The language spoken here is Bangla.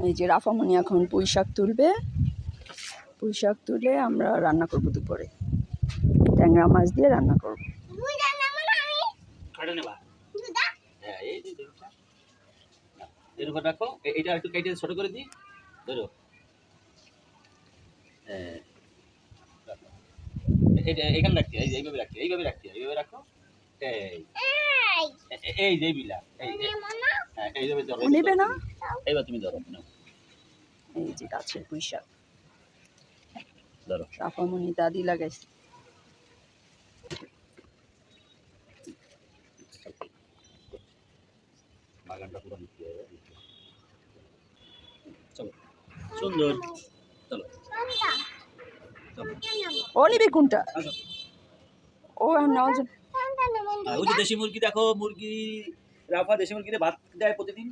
এই যে রাফামণি এখন পুঁই শাক তুলবে। পুঁই শাক তুলে আমরা রান্না করব দুপুরে, ট্যাংরা মাছ দিয়ে রান্না করব। রাখো, এটা একটু কেটে ছোট করে দিই, ধরো এখানে রাখতে, এইভাবে রাখতে, এইভাবে রাখতে, এইভাবে রাখো। এই যে বিলা, এইভাবে ধরো, নেবে না? এইবার তুমি ধরো, এই যে গাছের পুঁই শাক ধরো। রাফামণি দাদি লাগাইছে। বাগানটা পুরো নিতে হবে। চলো, সুন্দর, চলো। ও নিবে কোনটা? ও নেওয়ার জন্য ওই যে দেশি মুরগি দেখো, মুরগি রাফা দেশি মুরগিতে ভাত দেয় প্রতিদিন।